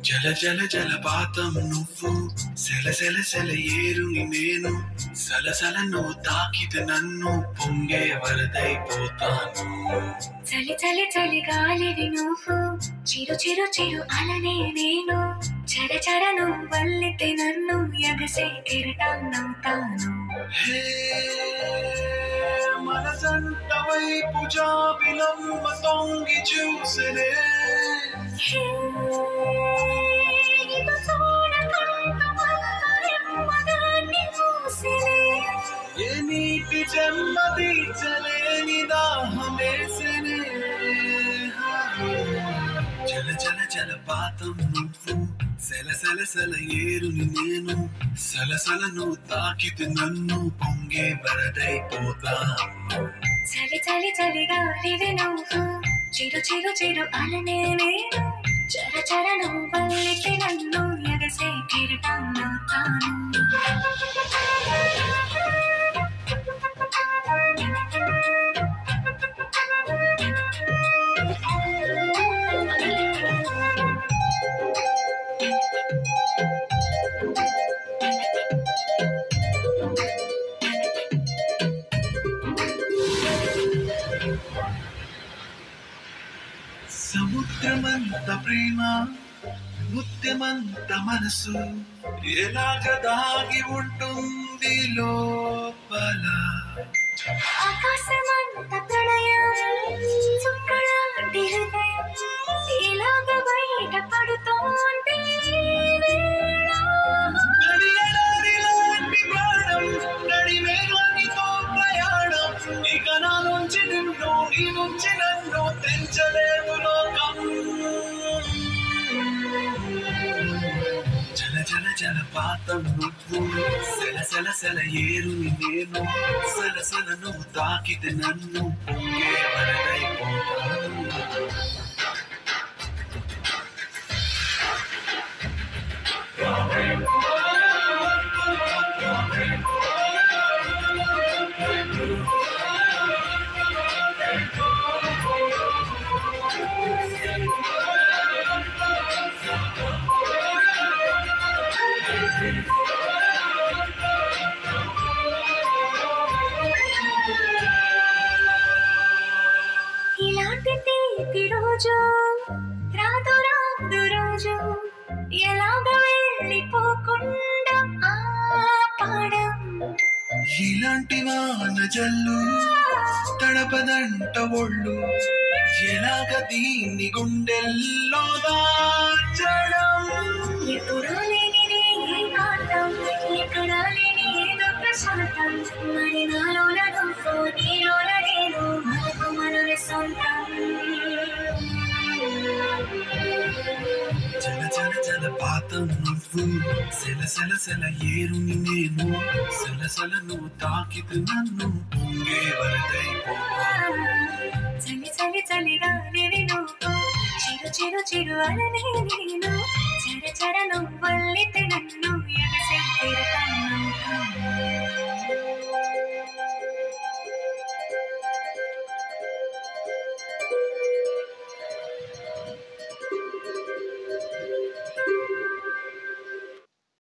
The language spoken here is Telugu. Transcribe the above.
జల జల జలపాతం నువ్వు, సెల సెల సెల ఏరుని నేను, సలసల నువ్వు తాకితే నన్ను పొంగే వరదైపోతాను. చలి చలి చలి గాలివి నువ్వు, చిరు చిరు చిరు అలనే నేను, చర చర నువ్వు వల్లితే నన్ను ఎగసే కెరటాన్నవుతాను. హే మన జంట వైపు జాబిలమ్మ తొంగి చూసెనే, ఏ నీటి జన్మ తీర్చలేని దాహమేసెనే. జల జల జలపాతం నువ్వు, సెల సెల సెల ఏరుని నేను, సలసల నువ్వు తాకితే నన్ను పొంగే వరదైపోతాను. చలి చలి చలి గాలివి నువ్వు, చిరు చిరు చిరు అలనే నేను, చర చర నువ్వు వల్లితే నన్ను ఎగసే కెరటాన్నవుతాను. సముద్రమంత ప్రేమ, ముత్యమంత మనసు, ఎలాగ దాగి ఉంటుంది లోపల. ఆకాశమంత ప్రళయం, చుక్కలాంటి హృదయం, ఇలాగ బయట పడుతోంది గడియలాంటి ప్రాణం, గడివేగానితో ప్రయాణం, ఇక నా నుంచి నిన్ను, నీ నుంచి నన్ను తెంచలేవు లోకం. జల జల జలపాతం నువ్వు, సెల సెల సెల ఏరుని నేను, సలసల నువ్వు తాకితే నన్ను పొంగే వరదైపోతాను. ఇలాంటి తీపి రోజు రాదు రాదు రోజు, ఎలాగ వెళ్ళిపోకుండా ఆపడం. ఇలాంటి వాన జల్లు తడపదంట ఒళ్ళు, ఎలాగ దీన్ని గుండెల్లో దాచడం. ఎప్పుడూ లేనిది ఈ ఆటం, ఎక్కడా లేని ఏదో ప్రశాంతం, మరి నాలోన నువ్వు, నీలోన నేను, మనకు మనమే సొంతం. జల జల జలపాతం నువ్వు, సెల సెల సెల ఏరుని నేను, సలసల నువ్వు తాకితే నన్ను పొంగే వరదైపోతాను. చలి చలి చలి గాలివి నువ్వు, చిరు చిరు చిరు అలనే నేను, చర చర నువ్వు వల్లితే నన్ను ఎగసే కెరటాన్నవుతాను.